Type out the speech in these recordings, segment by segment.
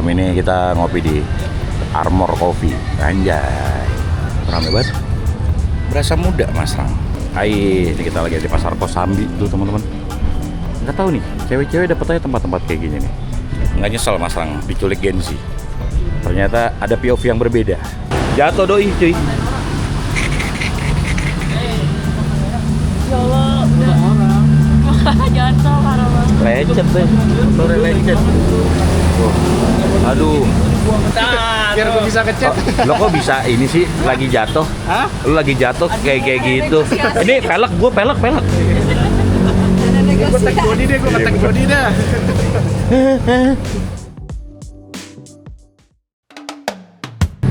Malam ini kita ngopi di Armor Coffee. Anjay, ramai banget. Berasa muda Mas Rang. Hai, ini kita lagi di Pasar Kosambi tuh teman-teman. Nggak tahu nih, cewek-cewek dapet aja tempat-tempat kayak gini nih. Nggak nyesel Mas Rang diculik Gen Z. Ternyata ada POV yang berbeda. Jatuh doi cuy. Ya Allah, udah orang. Jatuh parah banget. Lecet deh, sore lecet. Aduh. Biar gue bisa ngechat. Lo kok bisa ini sih lagi jatuh? Hah? Lo lagi jatuh kayak gitu. Ini pelek, gue pelek. Gue tag body deh, gue nge-tag body dah.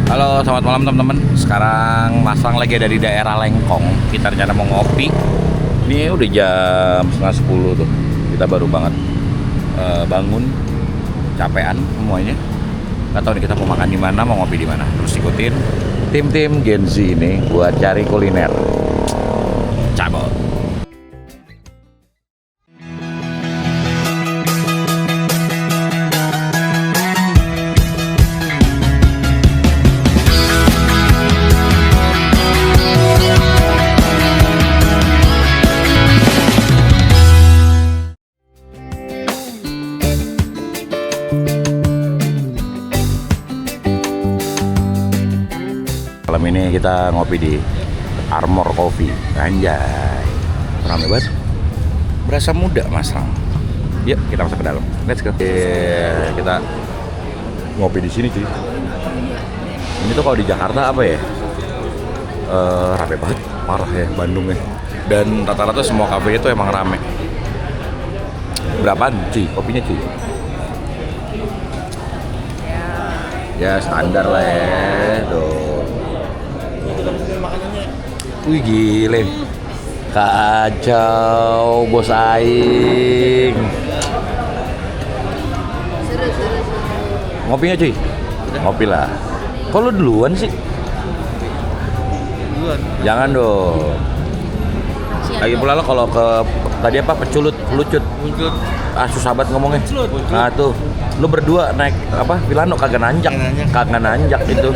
Halo, selamat malam teman-teman. Sekarang Mas Rang lagi ada di daerah Lengkong. Kita rencana mau ngopi. Ini udah jam 9:30 tuh. Kita baru banget bangun, capean semuanya. Gak tahu nih kita mau makan di mana, mau ngopi di mana. Terus ikutin tim-tim Gen Z ini buat cari kuliner. Cabut. Malam ini kita ngopi di Armor Coffee. Anjay, ramai banget. Berasa muda Mas Rang. Yuk kita masuk ke dalam. Let's go. Kita ngopi di sini cuy. Ini tuh kalau di Jakarta apa ya? Rame banget, parah ya Bandung ya. Dan rata-rata semua kafe itu emang rame. Berapaan cuy kopinya cuy? Ya standar lah ya. Tuh. Wih gile, kacau bos aing. Ngopinya cuy? Ngopi lah. Kok lu duluan sih? Duluan. Jangan dong. Lagi pula lo kalau ke tadi apa peculut, lucut. Ah susah banget ngomongnya. Nah tuh, lu berdua naik apa? Vilano kagak nanjak itu.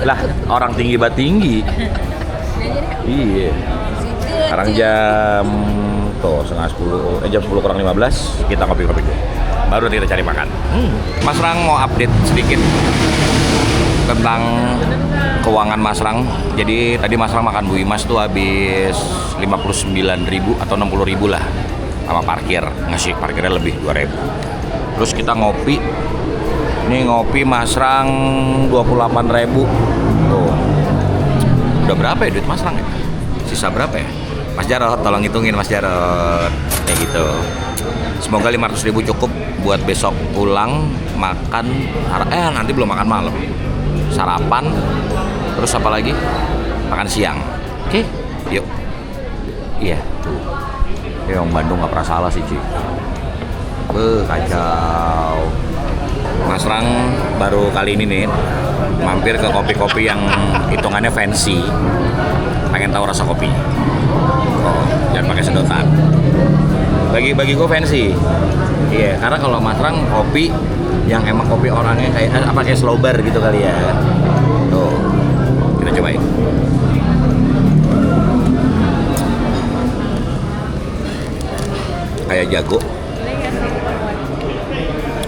Lah orang tinggi banget tinggi. Iya. Sekarang jam tuh setengah 10, jam 10 kurang 15 kita ngopi-ngopi dulu. Baru nanti kita cari makan. Mas Rang mau update sedikit tentang keuangan Mas Rang. Jadi tadi Mas Rang makan Bu Imas tuh habis 59.000 atau 60.000 lah sama parkir. Ngasih parkirnya lebih 2.000. Terus kita ngopi. Ini ngopi Mas Rang 28.000. Tuh. Udah berapa ya duit Mas Rang ya? Sisa berapa ya? Mas Jarot, tolong hitungin Mas Jarot. Kayak gitu. Semoga 500.000 cukup buat besok pulang makan. Nanti belum makan malam. Sarapan. Terus apa lagi? Makan siang. Oke, yuk. Iya, tuh. Yang Bandung gak pernah salah sih cuy. Kacau. Mas Rang baru kali ini nih mampir ke kopi-kopi yang hitungannya fancy. Pengen tahu rasa kopinya. Oh, jangan pakai sedotan. Bagi gue fancy. Iya, karena kalau Mas Rang kopi yang emang kopi orangnya kayak slow bar gitu kali ya. Tuh. Kita cobain. Kayak jago.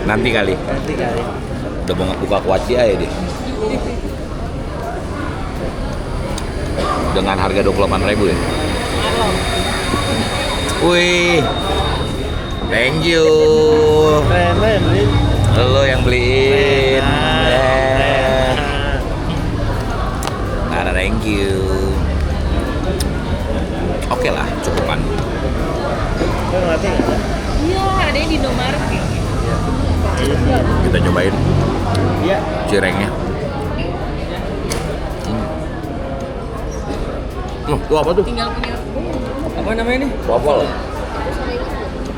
Nanti kali. Udah mau buka kuaci aja deh. Dengan harga 28.000 ya. Wih. Thank you. Lo yang beliin. Ada thank you. Oke lah, cukupan. Iya, ada yang di Indomaret. Kita cobain. Iya. Cirengnya. Tuh apa tuh? Tinggal punya. Apa namanya nih? Waffle.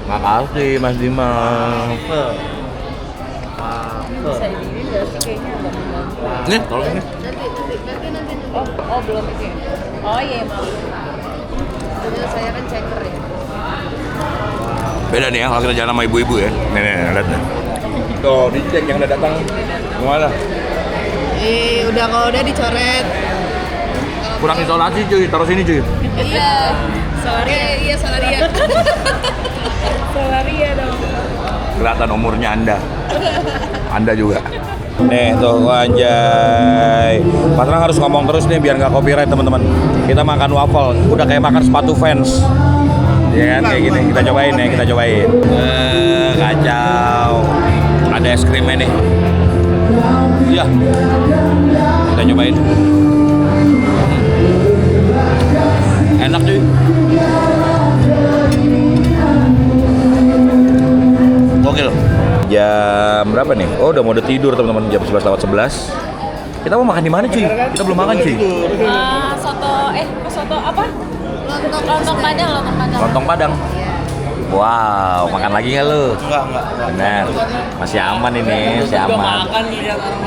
Makasih Mas Dimas. Bisa ini nggak sih kayaknya agak belum. Nih, tolong ini. Nanti. Oh belum oke. Oh iya maaf. Saya kan checker ya. Beda nih ya kalau kita jalan sama ibu-ibu ya. Nih, lihat nih. Tuh, dicek yang udah datang. Gimana? Udah kalau udah dicoret. Kurang isolasi cuy, taruh sini cuy. Iya. Solaria. Iya, Solaria. Solaria dong. Kelihatan umurnya Anda. Anda juga. Nih tuh anjay. Mas Rang harus ngomong terus nih biar nggak copyright teman-teman. Kita makan waffle, udah kayak makan sepatu Vans. Ya kan kayak gini. Kita cobain ya, kita cobain. Kacau. Ada es krimnya nih. Iya. Kita cobain. Enak cuy. Gokil. Jam berapa nih? Oh udah mode tidur teman-teman, jam 11:11. Kita mau makan di mana cuy? Kita belum makan cuy. Soto apa? Lontong Padang. Lontong Padang. Wow, makan lagi nggak lu? Enggak. Benar. Masih aman ini, masih aman.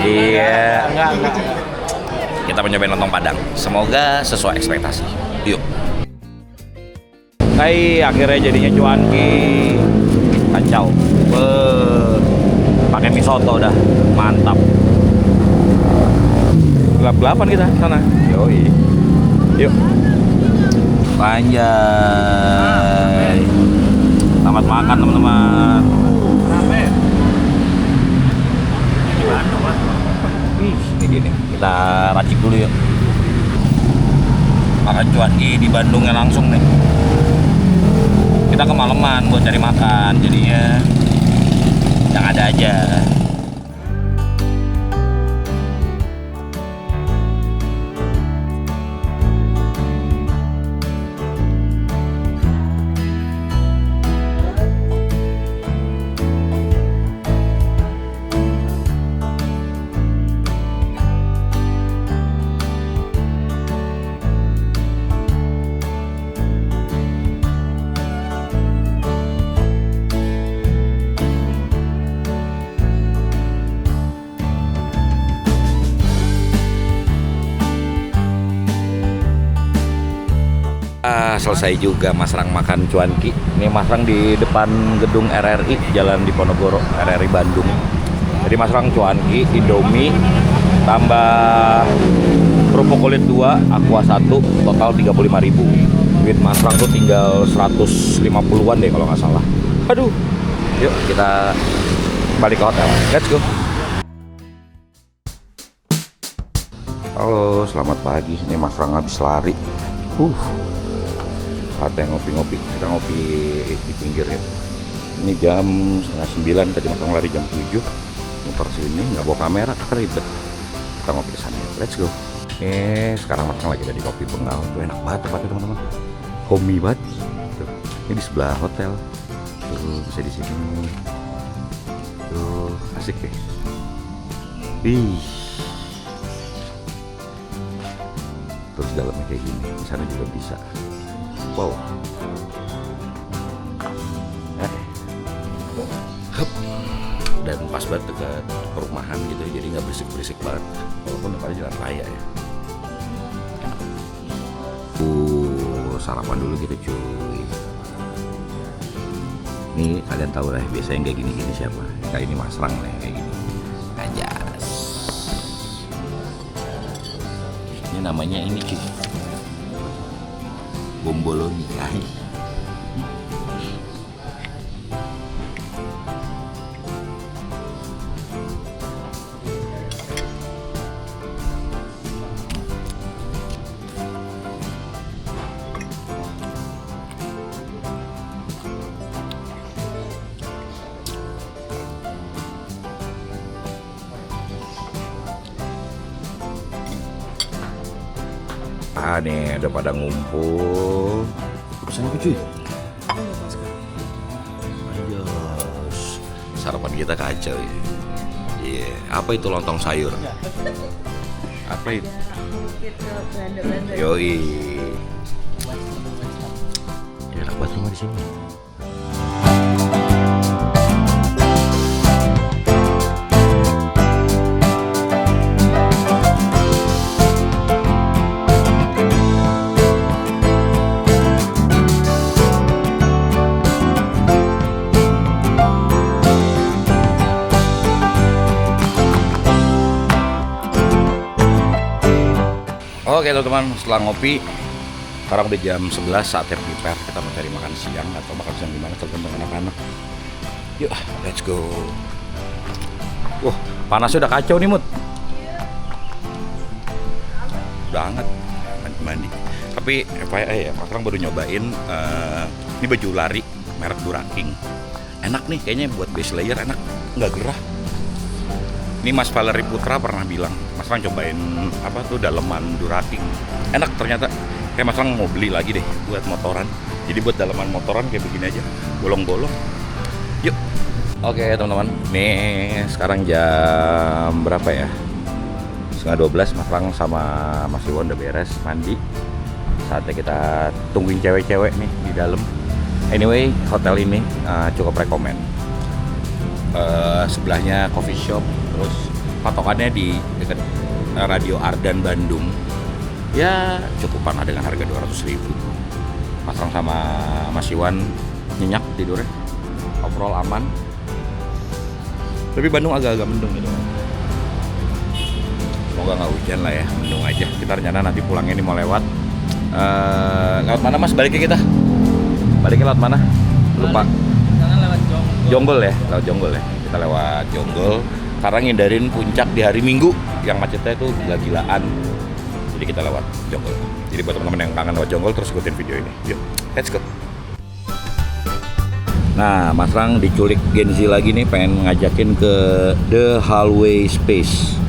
Iya. Enggak. Kita mencobain lontong Padang. Semoga sesuai ekspektasi. Yuk. Hai, akhirnya jadinya cuanki. Kacau. Pakai mie soto dah. Mantap. Gelap-gelapan kita sana. Yoi. Yuk. Panjang. Selamat makan teman-teman. Ini dia nih. Kita racik dulu yuk. Makan cuanki di Bandungnya langsung nih. Kita kemalaman buat cari makan, jadinya yang ada aja. Selesai juga Mas Rang makan cuanki. Ini Mas Rang di depan gedung RRI, Jalan Diponegoro, RRI Bandung. Jadi Mas Rang cuanki, Indomie, tambah kerupuk kulit 2, aqua 1, total 35.000. Duit Mas Rang tuh tinggal 150-an deh kalau nggak salah. Aduh. Yuk kita balik ke hotel. Let's go. Halo, selamat pagi. Ini Mas Rang habis lari. Ada ngopi-ngopi, kita ngopi di pinggir ya. Ini jam 8:30, tadi Mas Rang lari jam 7. Muter sini, nggak bawa kamera, ribet. Kita ngopi di sana. Let's go. Sekarang Mas Rang lagi ada di Kopi Bengal. Tuh enak banget tempatnya teman-teman. Homey banget. Tuh, ini di sebelah hotel. Tuh bisa di sini. Tuh asik ya. Terus dalamnya kayak gini. Di sana juga bisa. Wow. Dan pas banget dekat perumahan gitu, jadi nggak berisik-berisik banget. Walaupun depannya jalan raya ya. Sarapan dulu gitu cuy. Ini kalian tahu lah, biasanya kayak gini-gini siapa? Kayak ini Mas Rang lah kayak gini. Ajas. Ini namanya ini cuy. Bomboloni guys. Nih udah pada ngumpul. Pesan apa cuy? Anjos. Sarapan kita kacau ya. Iya, apa itu lontong sayur? Apa itu? Yoi. Enak banget rumah di sini. Oke teman-teman, setelah ngopi, sekarang udah jam 11 saatnya prepare. Kita mau cari makan siang atau makan siang di mana tergantung anak-anak. Yuk, let's go. Wah, panasnya udah kacau nih, Mut. Udah hangat, mandi. Tapi FYI ya, sekarang baru nyobain ini baju lari merek Duraking. Enak nih, kayaknya buat base layer enak, nggak gerah. Ini Mas Valeri Putra pernah bilang, Mas Lang cobain apa tuh daleman Duraking. Enak ternyata. Kayak Mas Lang mau beli lagi deh buat motoran. Jadi buat daleman motoran kayak begini aja, bolong-bolong. Yuk. Oke teman-teman, nih sekarang jam berapa ya? 11:30, Mas Lang sama Mas Iwan udah beres mandi. Saatnya kita tungguin cewek-cewek nih di dalam. Anyway, hotel ini cukup rekomen. Sebelahnya coffee shop, terus patokannya di dekat Radio Ardan Bandung. Ya cukupan lah dengan harga 200.000. Mas Lang sama Mas Iwan nyenyak tidurnya, overall aman. Tapi Bandung agak-agak mendung gitu. Semoga nggak hujan lah ya, mendung aja. Kita rencana nanti pulangnya ini mau lewat mana Mas baliknya kita? Baliknya lewat mana? Lupa. Karena lewat Jonggol ya, lewat Jonggol ya. Kita lewat Jonggol karena ngindarin puncak di hari Minggu yang macetnya itu gila-gilaan. Jadi kita lewat Jonggol. Jadi buat teman-teman yang kangen lewat Jonggol terus ikutin video ini. Yuk, let's go. Nah, Mas Lang diculik Gen Z lagi nih, pengen ngajakin ke The Hallway Space.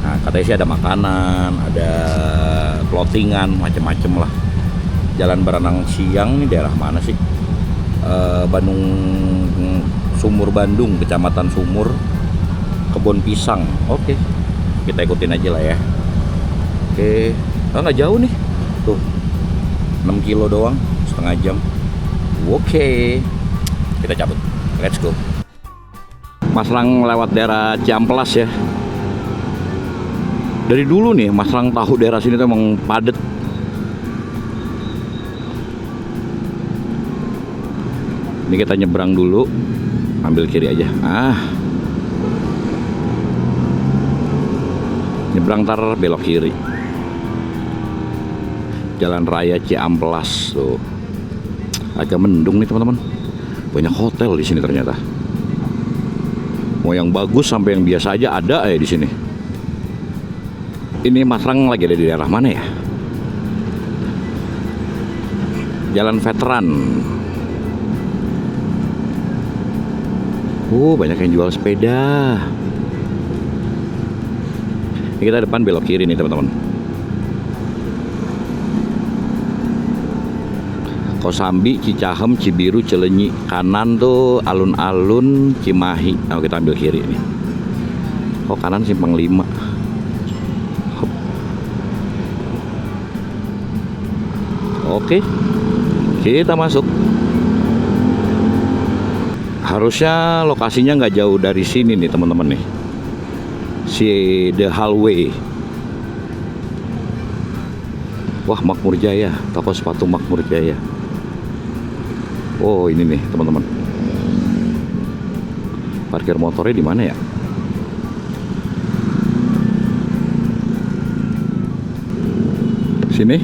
Nah, katanya sih ada makanan, ada clothingan, macem-macem lah. Jalan Berenang Siang nih daerah mana sih? Bandung, Sumur Bandung, Kecamatan Sumur, Kebun Pisang. Oke, kita ikutin aja lah ya. Oke, nggak jauh nih, tuh 6 kilo doang, setengah jam. Oke, kita cabut, let's go. Mas Lang lewat daerah Ciamplas ya. Dari dulu nih Mas Lang tahu daerah sini tuh emang padet. Ini kita nyebrang dulu, ambil kiri aja. Nyebrang ntar belok kiri. Jalan Raya Ciamplas tuh. Agak mendung nih teman-teman. Banyak hotel di sini ternyata. Mau yang bagus sampai yang biasa aja ada ya di sini. Ini Mas Lang lagi ada di daerah mana ya? Jalan Veteran. Banyak yang jual sepeda. Ini kita depan belok kiri nih teman-teman. Kosambi, Cicahem, Cibiru, Cilenyi. Kanan tuh alun-alun Cimahi. Nah, kita ambil kiri nih. Kanan Simpang 5. Oke, kita masuk. Harusnya lokasinya nggak jauh dari sini nih teman-teman nih. Si The Hallway. Wah, Makmur Jaya, toko sepatu Makmur Jaya. Oh, ini nih teman-teman. Parkir motornya di mana ya? Sini.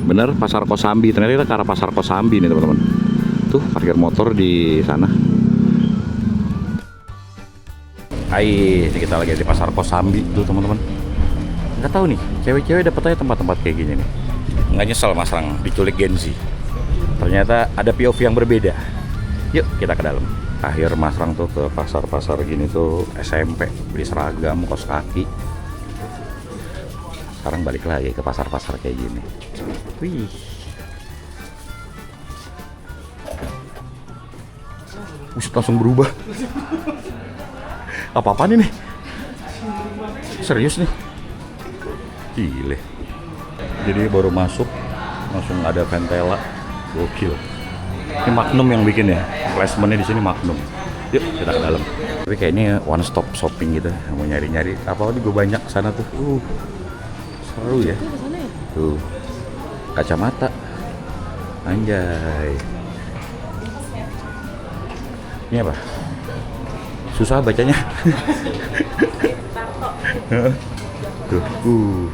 Bener, Pasar Kosambi. Ternyata kita ke arah Pasar Kosambi nih teman-teman. Tuh parkir motor di sana. Hai, kita lagi di Pasar Kosambi tuh teman-teman. Nggak tahu nih, cewek-cewek dapat aja tempat-tempat kayak gini nih. Nggak nyesel Mas Lang diculik Gen Z. Ternyata ada POV yang berbeda. Yuk kita ke dalam. Akhir Mas Lang tuh ke pasar-pasar gini tuh SMP, beli seragam, kaos kaki. Sekarang balik lagi ke pasar-pasar kayak gini. Wih. Langsung berubah. Apa-apaan ini? Serius nih? Gile. Jadi baru masuk langsung ada Ventela. Gokil. Ini Magnum yang bikin ya. Placementnya di sini Magnum. Yuk kita ke dalam. Tapi kayaknya one stop shopping gitu. Mau nyari-nyari apa gue banyak sana tuh. Seru ya. Tuh. Kacamata. Anjay. Ini apa? Susah bacanya. Tuh.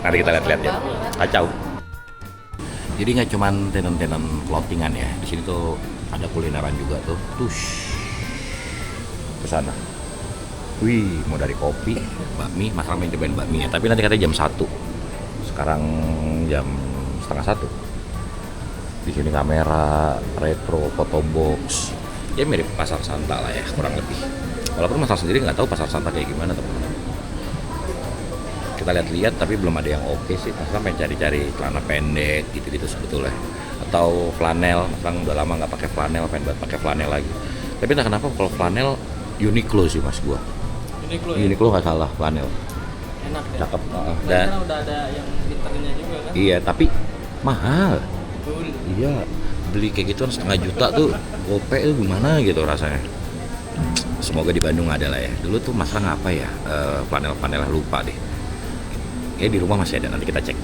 Nanti kita lihat-lihat ya. Kacau. Jadi nggak cuman tenan-tenan clothingan ya. Di sini tuh ada kulineran juga tuh. Tush. Ke sana. Wih, mau dari kopi, bakmi, Mas Ram cobain bakminya. Tapi nanti katanya jam 1. Sekarang jam setengah 1. Di sini kamera, retro, foto box. Ya mirip pasar Santa lah ya, kurang lebih. Walaupun Mas Ram sendiri nggak tahu pasar Santa kayak gimana, teman-teman. Kita lihat-lihat, tapi belum ada yang oke sih. Mas Ram pengen cari-cari celana pendek gitu-gitu sebetulnya. Atau flanel, Mas Ram udah lama nggak pakai flanel, pengen pakai flanel lagi. Tapi entah kenapa kalau flanel Uniqlo sih mas gua. Uniqlo nggak salah, flanel. Enak ya. Cakep. Dan udah ada yang pinternya juga kan. Iya, tapi mahal. Betul. Iya, beli kayak gituan setengah juta tuh, gope tuh gimana gitu rasanya. Semoga di Bandung ada lah ya. Dulu tuh Mas Rang apa ya, flanel lupa deh. Kayak di rumah masih ada, nanti kita cek.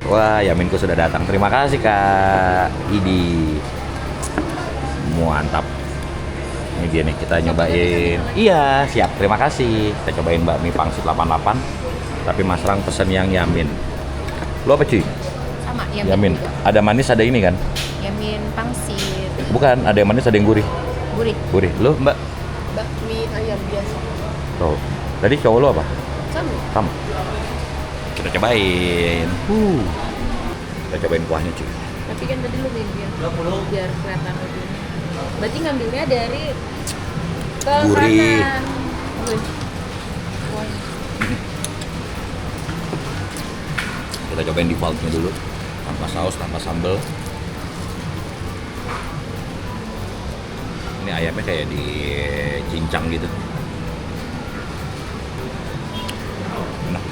Wah, Yaminku sudah datang. Terima kasih Kak Idi. Mantap. Ini dia nih, kita nyobain. Iya, siap. Terima kasih. Kita cobain bakmi pangsit 88. Tapi Mas Rang pesen yang yamin. Lo apa cuy? Sama, Yamin. juga. Ada manis, ada ini kan? Yamin pangsit. Bukan, ada yang manis, ada yang gurih. Gurih. Gurih. Lo Mbak? Bakmi ayam biasa. Tuh. Tadi cowok lo apa? Sama. Sama. Kita cobain. Kita cobain kuahnya cuy. Tapi kan tadi lu biar kelihatan lebih. Berarti ngambilnya dari ke Gurih. kanan. Gurih. Wah. Kita cobain defaultnya dulu. Tanpa saus, tanpa sambal. Ini ayamnya kayak dicincang gitu. Enak.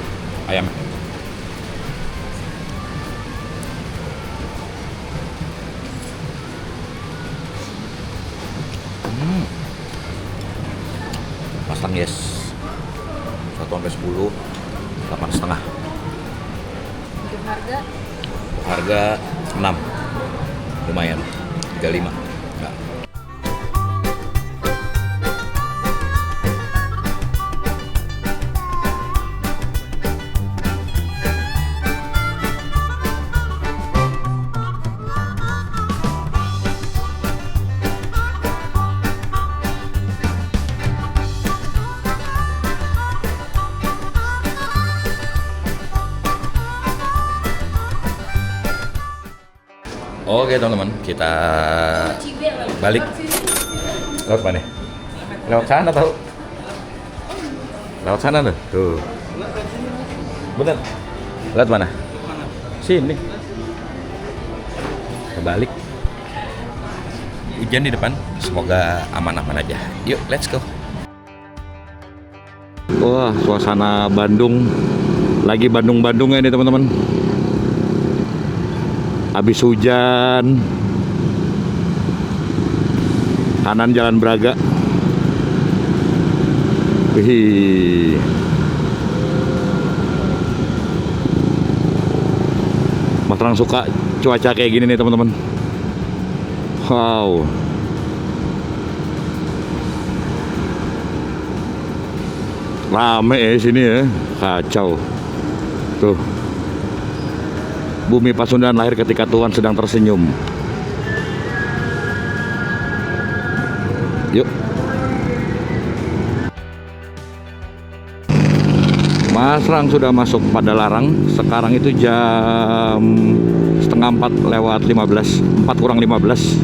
Ayamnya. Pasang yes. 1 sampai 10, 8,5. Untuk harga Harga 6. Lumayan. 35. Enggak. Oke teman-teman, kita balik. Lewat mana? Lewat sana tau? Lewat sana tuh. Bener. Lewat mana? Sini. Kebalik. Hujan di depan. Semoga aman-aman aja. Yuk, let's go. Wah, suasana Bandung. Lagi Bandung-Bandungnya nih teman-teman. Habis hujan, kanan Jalan Braga. Wih. Mas Rang suka cuaca kayak gini nih teman-teman. Wow. Rame ya sini ya, kacau. Tuh. Bumi Pasundan lahir ketika Tuhan sedang tersenyum. Yuk. Mas Rang sudah masuk pada Larang. Sekarang itu jam setengah 4 lewat 15. 4 kurang 15.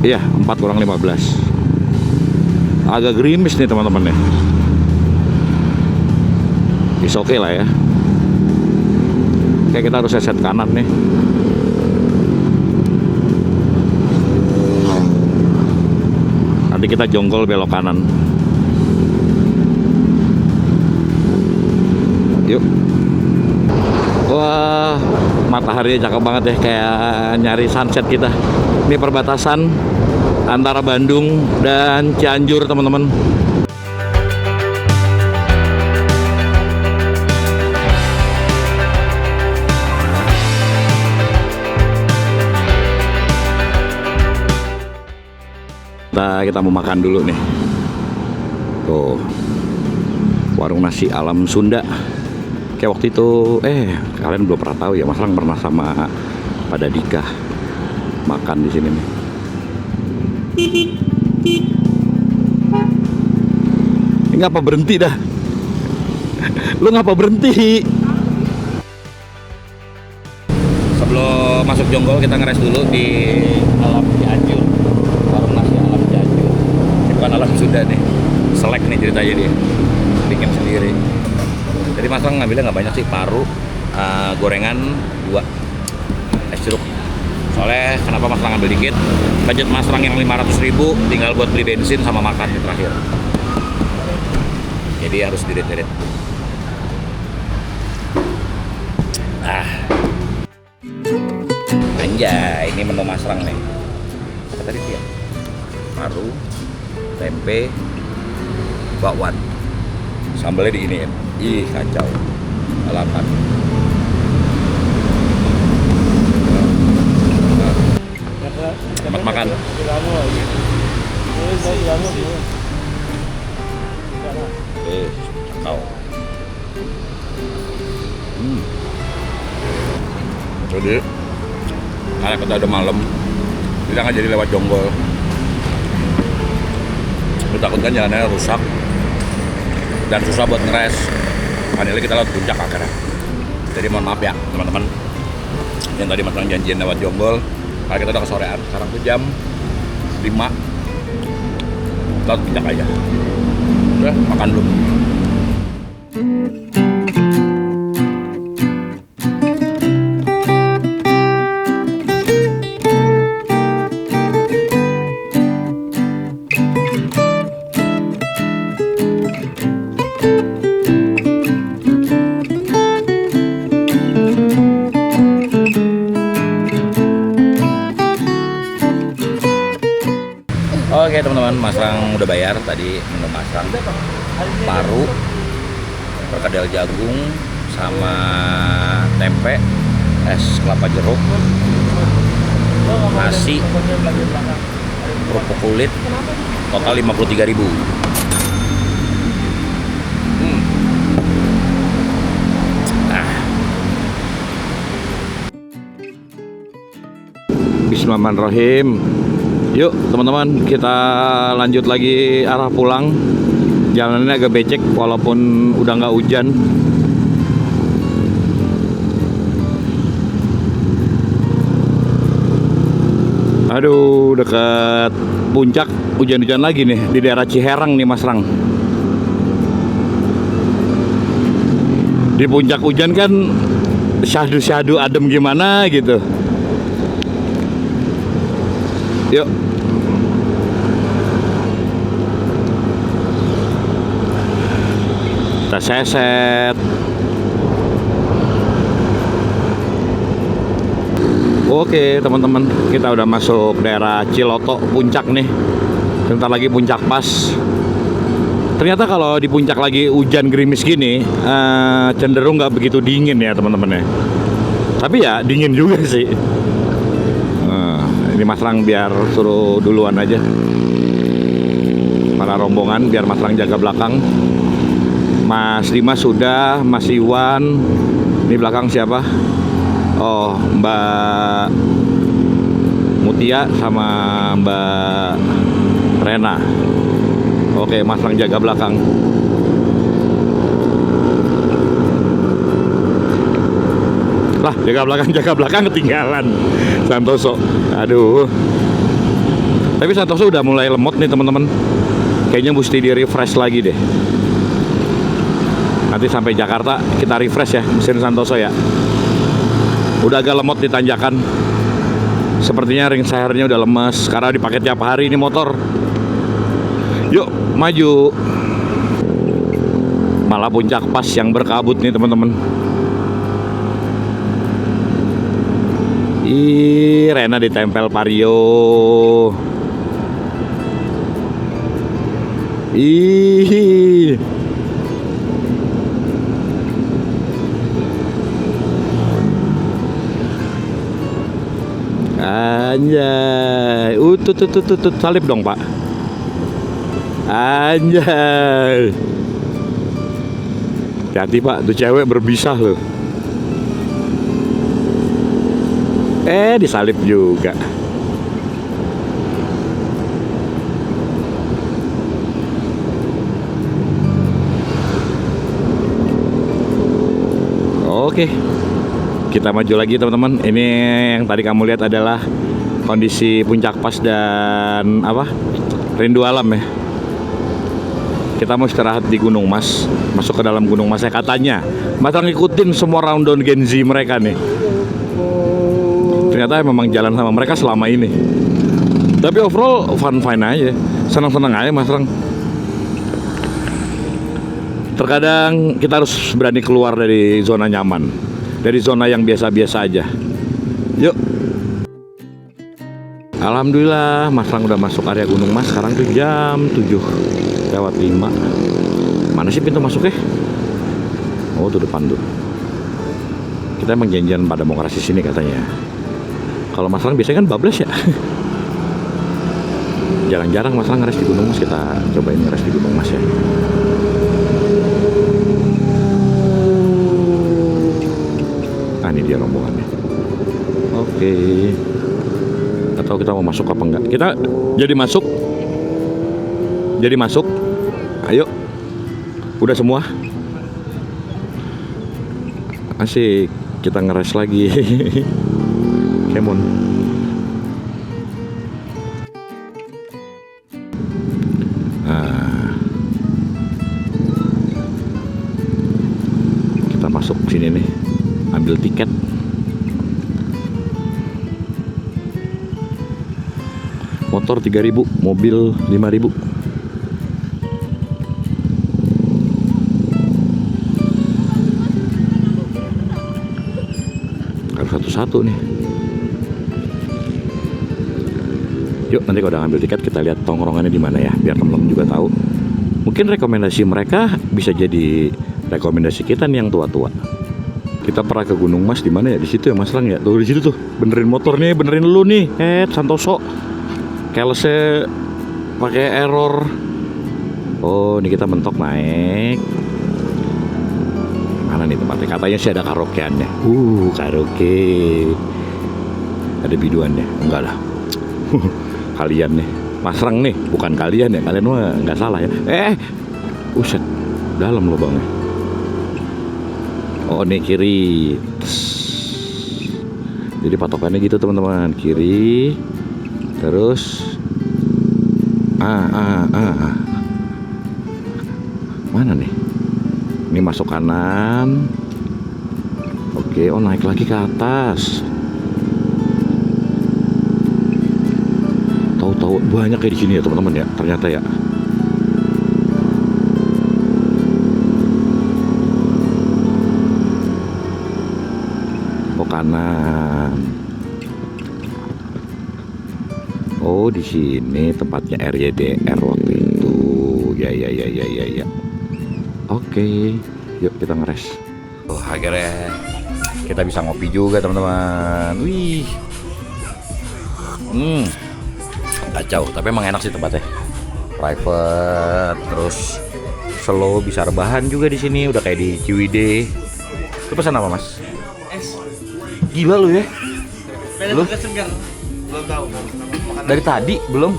Iya, 4 kurang 15. Agak gerimis nih teman-teman ya. Is oke lah ya. Kayak kita harus set kanan nih. Nanti kita jonggol belok kanan. Yuk. Wah, mataharinya cakep banget ya, kayak nyari sunset kita. Ini perbatasan antara Bandung dan Cianjur teman-teman. Kita mau makan dulu nih. Tuh, warung nasi alam Sunda. Kayak waktu itu, kalian belum pernah tahu ya, Mas Lang pernah sama pada Dika makan di sini nih. Ngapa berhenti dah? Lu ngapa berhenti? Sebelum masuk Jonggol kita ngeres dulu di Alam Cianjur, warung nasi Alam Cianjur. Bukan Alam Sunda nih, selek nih ceritanya dia, bikin sendiri. Jadi Mas Lang ngambilnya nggak banyak sih, paru, gorengan 2, es jeruk. Soalnya kenapa Mas Lang ngambil dikit? Budget Mas Lang yang 500.000 tinggal buat beli bensin sama makan di terakhir. Jadi harus dirit-dirit. Anjay, ini menu Mas Lang nih. Apa tadi dia? Paru, tempe, bakwan. Sambalnya diiniin. Ih, kacau. Lalapan. Selamat makan. Kacau. Jadi, karena kita udah malam, kita nggak jadi lewat Jonggol. Lu takut kan jalannya rusak dan susah buat ngeres. Makanya kita lewat puncak akhirnya. Jadi mohon maaf ya teman-teman, yang tadi Mas Lang janjian lewat Jonggol, karena kita udah kesorean. Sekarang tuh jam 5, kita lewat puncak aja. Udah, makan dulu. Oke teman-teman, Mas Lang udah bayar tadi menu Mas Lang. Paru, perkedel jagung, sama tempe, es kelapa jeruk, nasi, kerupuk kulit, total 53.000. Bismillahirrahmanirrahim. Yuk teman-teman, kita lanjut lagi arah pulang. Jalannya agak becek walaupun udah nggak hujan. Aduh, dekat puncak hujan-hujan lagi nih di daerah Ciherang nih Mas Lang. Di puncak hujan kan syahdu-syahdu adem gimana gitu. Yuk. Kita seset. Oke teman-teman, kita udah masuk daerah Ciloto puncak nih. Bentar lagi puncak pas. Ternyata kalau di puncak lagi hujan gerimis gini, cenderung nggak begitu dingin ya teman-teman ya. Tapi ya dingin juga sih. Ini Mas Lang biar suruh duluan aja para rombongan, biar Mas Lang jaga belakang. Mas Dimas sudah, Mas Iwan. Ini belakang siapa? Oh, Mbak Mutia sama Mbak Rena. Oke, Mas Lang jaga belakang. Lah, jaga belakang ketinggalan Santoso. Aduh. Tapi Santoso udah mulai lemot nih teman-teman. Kayaknya mesti di refresh lagi deh. Nanti sampai Jakarta kita refresh ya mesin Santoso ya. Udah agak lemot di tanjakan. Sepertinya ring sehernya udah lemes karena dipakai tiap hari ini motor. Yuk, maju. Malah puncak pas yang berkabut nih teman-teman. Ih, Rena ditempel Vario. Ih. Anjay. Tut salib dong, Pak. Anjay. Hati-hati Pak, tuh cewek berbisah loh. Disalip juga. Oke, kita maju lagi teman-teman. Ini yang tadi kamu lihat adalah kondisi Puncak Pas dan apa? Rindu alam ya. Kita mau istirahat di Gunung Mas, masuk ke dalam Gunung Mas ya katanya. Mas ngikutin semua rundown Gen Z mereka nih. Ternyata memang jalan sama mereka selama ini. Tapi overall fine aja, senang-senang aja Mas Rang. Terkadang kita harus berani keluar dari zona nyaman, dari zona yang biasa-biasa aja. Yuk. Alhamdulillah Mas Rang udah masuk area Gunung Mas. Sekarang tuh jam 7:05. Mana sih pintu masuknya? Oh tuh depan tuh. Kita emang janjian pada mau ngeras di sini katanya. Kalau Mas Rang biasanya kan bablas ya. Jarang-jarang Mas Rang ngeres di Gunung Mas. Kita cobain ngeres di Gunung Mas ya. Ini dia rombongannya. Oke. Atau kita mau masuk apa enggak? Kita jadi masuk. Jadi masuk. Ayo. Udah semua. Asik. Kita ngeres lagi. Kemon. Nah. Kita masuk sini nih. Ambil tiket. Motor 3.000, mobil 5.000. Harus satu-satu nih. Yuk nanti kalau udah ngambil tiket kita lihat tongkrongannya di mana ya, biar teman-teman juga tahu. Mungkin rekomendasi mereka bisa jadi rekomendasi kita nih yang tua-tua. Kita pernah ke Gunung Mas di mana ya? Di situ ya Mas Lang ya. Tuh di situ tuh. Benerin motor nih, benerin lu nih. Santoso. Kelesnya pakai error. Oh, ini kita mentok naik. Mana nih tempatnya? Katanya sih ada karaokeannya. Karaoke. Ada biduannya. Enggak lah. Kalian nih. Mas Rang nih, bukan kalian ya. Kalian mah nggak salah ya. Uset. Dalam lubangnya. Oh ini kiri. Jadi patokannya gitu teman-teman. Kiri. Terus mana nih? Ini masuk kanan. Oke, oh naik lagi ke atas. Tahu-tahu banyak kayak di sini ya teman-teman ya. Ternyata ya. Kanan. Oh di sini tempatnya RYDR waktu itu. Ya. Oke, yuk kita ngeres. Akhirnya kita bisa ngopi juga teman-teman. Wih. Kacau, tapi emang enak sih tempatnya. Private, terus slow, bisa rebahan juga di sini. Udah kayak di Ciwidey. Lu pesan apa Mas? Gila lu ya. Lu segar. Belum tahu. dari tadi belum?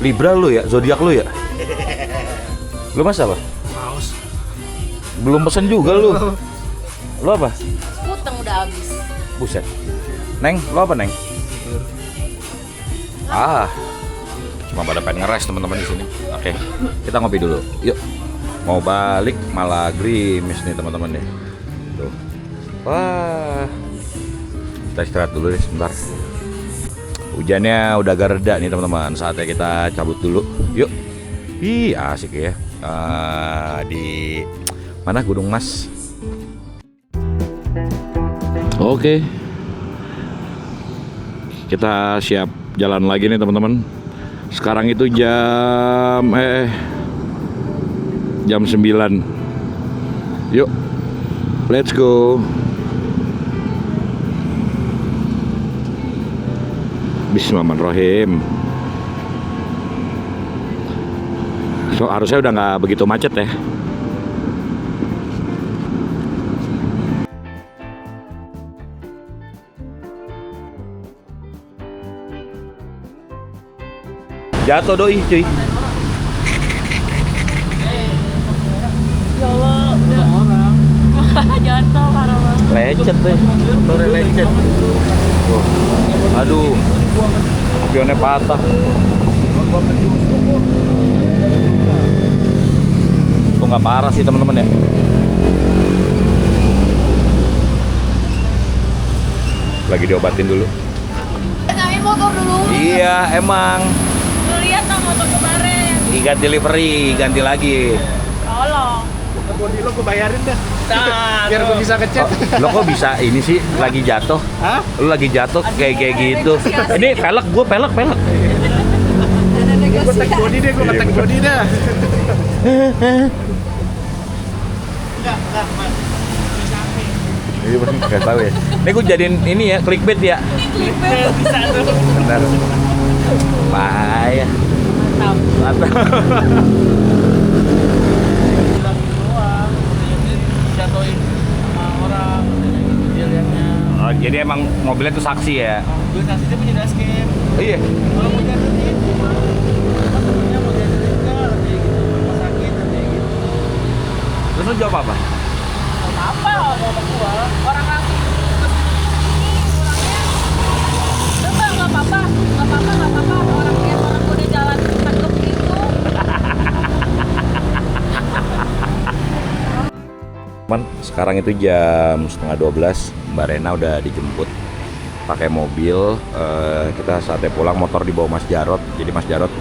Libra lu ya, zodiak lu ya. Lu mas apa? Saus. Belum pesen juga lu. Lu apa? Sekuteng udah habis. Buset. Neng, lu apa Neng? Cuma pada pengen ngeres teman-teman di sini. Oke, kita ngopi dulu. Yuk. Mau balik malah gerimis nih teman-teman ya. Tuh. Wah. Kita istirahat dulu deh sebentar. Hujannya udah agak reda nih teman-teman. Saatnya kita cabut dulu. Yuk. Ih, asik ya. Di mana Gunung Mas? Oke. Kita siap jalan lagi nih teman-teman. Sekarang itu jam 9. Yuk. Let's go. Bismillahirrahmanirrahim. So harusnya udah nggak begitu macet ya. Jatuh doi cuy. Ya Allah, udah orang. Jatuh parah banget. Lecet deh. Motornya lecet. Tuh. Aduh. Spionnya patah. Itu nggak parah sih teman-teman ya. Lagi diobatin dulu. Nyalain motor dulu. Iya emang. Lu lihat dong motor kemarin. Ganti livery, ganti lagi. Tolong. Bodi lo gue bayarin dah. Nah, Biar gue bisa ngecat. Lo kok bisa ini sih lagi jatuh? Hah? Lu lagi jatuh kayak gitu. Ini pelek gua pelek. Gue tag body deh, gue nge-tag body dah. Enggak, Mas. Iya bener, nggak tahu ya. Ini gue jadiin ini ya, clickbait ya. bisa tuh. Benar. Bahaya. Mantap. Jatuhin sama orang, dia liatnya. Oh, jadi emang mobilnya tuh saksi ya? Gue saksi dia punya dashcam. Iya. Kalau mau jatuhin, maksudnya mau jatuhin enggak, nanti gitu, rumah sakit, nanti gitu. Terus lu jawab apa? Apa mau gua? Orang langsung pulangnya. Coba nggak apa-apa. Orang lihat orang gua udah jalan cakep gitu. Man, sekarang itu jam 11:30, Mbak Rena udah dijemput pakai mobil. Kita saatnya pulang, motor dibawa Mas Jarot. Jadi Mas Jarot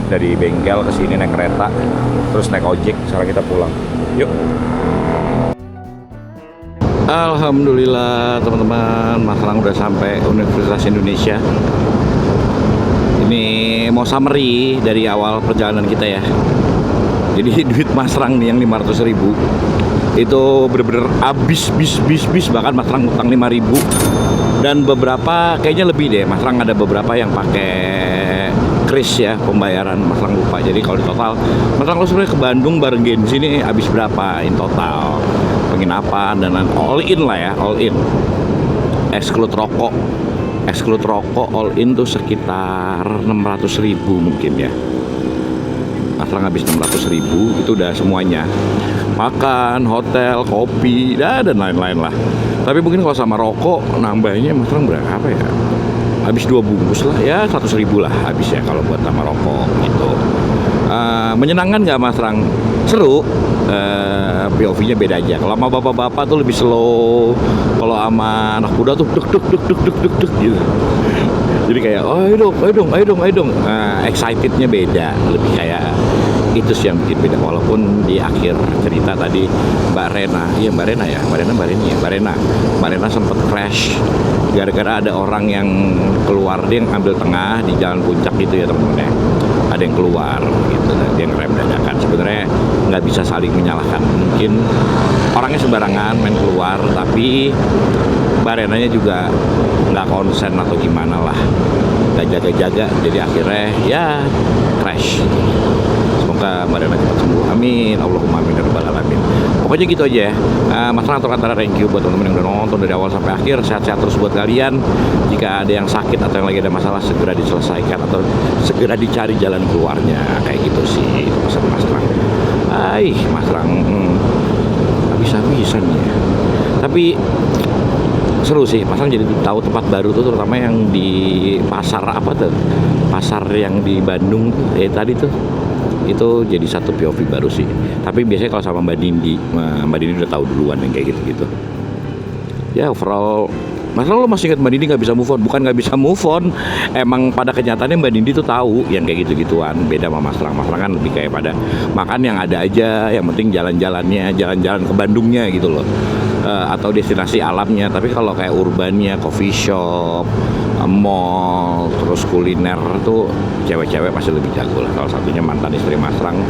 dari bengkel ke sini naik kereta, terus naik ojek. Sekarang kita pulang. Yuk. Alhamdulillah teman-teman, Mas Rang udah sampai Universitas Indonesia. Ini mau summary dari awal perjalanan kita ya. Jadi duit Mas Rang nih yang 500.000 itu bener-bener habis bis, bahkan Mas Rang utang 5.000 dan beberapa kayaknya lebih deh. Mas Rang ada beberapa yang pakai kris ya pembayaran, Mas Rang lupa. Jadi kalau di total Mas Rang sebenarnya ke Bandung bareng Gen sini habis berapa in total, penginapan dan all in lah ya, all in exclude rokok all in tuh sekitar 600.000 mungkin ya. Mas Rang habis 600.000 itu udah semuanya, makan, hotel, kopi, dan lain-lain lah. Tapi mungkin kalau sama rokok nambahnya Mas Rang berapa ya? Habis 2 bungkus lah ya, 100.000 lah habis ya kalau buat sama rokok gitu. Menyenangkan nggak Mas Rang? Seru. POV-nya beda aja. Kalau sama bapak-bapak tuh lebih slow. Kalau sama anak muda tuh duk gitu. Jadi kayak ayo dong. Excitednya beda, lebih kayak itu sih yang bikin beda. Walaupun di akhir cerita tadi Mbak Rena sempat crash gara-gara ada orang yang keluar, dia yang ambil tengah di jalan puncak gitu ya temen-temen ya. Ada yang keluar gitu dan dia ngerem dadakan. Sebenarnya nggak bisa saling menyalahkan, mungkin orangnya sembarangan main keluar, tapi Mbak Renanya juga nggak konsen atau gimana lah, nggak jaga-jaga, jadi akhirnya ya crash. Semoga Mbak Rena cepat sembuh, amin, Allahumma amin ya rabbal alamin. Pokoknya gitu aja ya. Mas Rang kata thank you buat teman-teman yang udah nonton dari awal sampai akhir. Sehat-sehat terus buat kalian. Jika ada yang sakit atau yang lagi ada masalah, segera diselesaikan atau segera dicari jalan keluarnya, kayak gitu sih itu pesan Mas Rang. Mas Rang habis-habisan ya. Tapi seru sih, Mas Rang jadi tahu tempat baru tuh, terutama yang di pasar apa tuh, pasar yang di Bandung tuh, tadi tuh, itu jadi satu POV baru sih. Tapi biasanya kalau sama Mbak Dindi udah tahu duluan yang kayak gitu-gitu. Ya overall, Mas Rang lo masih ingat Mbak Dindi nggak bisa move on? Bukan nggak bisa move on, emang pada kenyataannya Mbak Dindi tuh tahu yang kayak gitu-gituan. Beda sama Mas Rang. Mas Rang kan lebih kayak pada makan yang ada aja, yang penting jalan-jalan ke Bandungnya gitu loh. Atau destinasi alamnya. Tapi kalau kayak urbannya, coffee shop, mall, terus kuliner tuh cewek-cewek pasti lebih jago lah. Salah satunya mantan istri Mas Rang,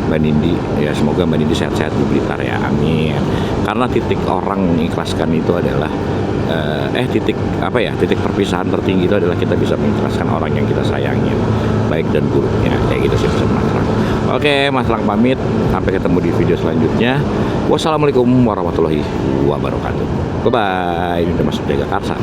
Mbak Nindi. Ya semoga Mbak Nindi sehat-sehat di Blitar ya, amin. Karena titik orang mengikhlaskan itu adalah titik perpisahan tertinggi itu adalah kita bisa mengikhlaskan orang yang kita sayangin, baik dan buruknya, kayak gitu sih pesan Mas Rang. Oke, Mas Rang pamit, sampai ketemu di video selanjutnya. Wassalamualaikum warahmatullahi wabarakatuh. Bye bye. Ini udah masuk Jakarta.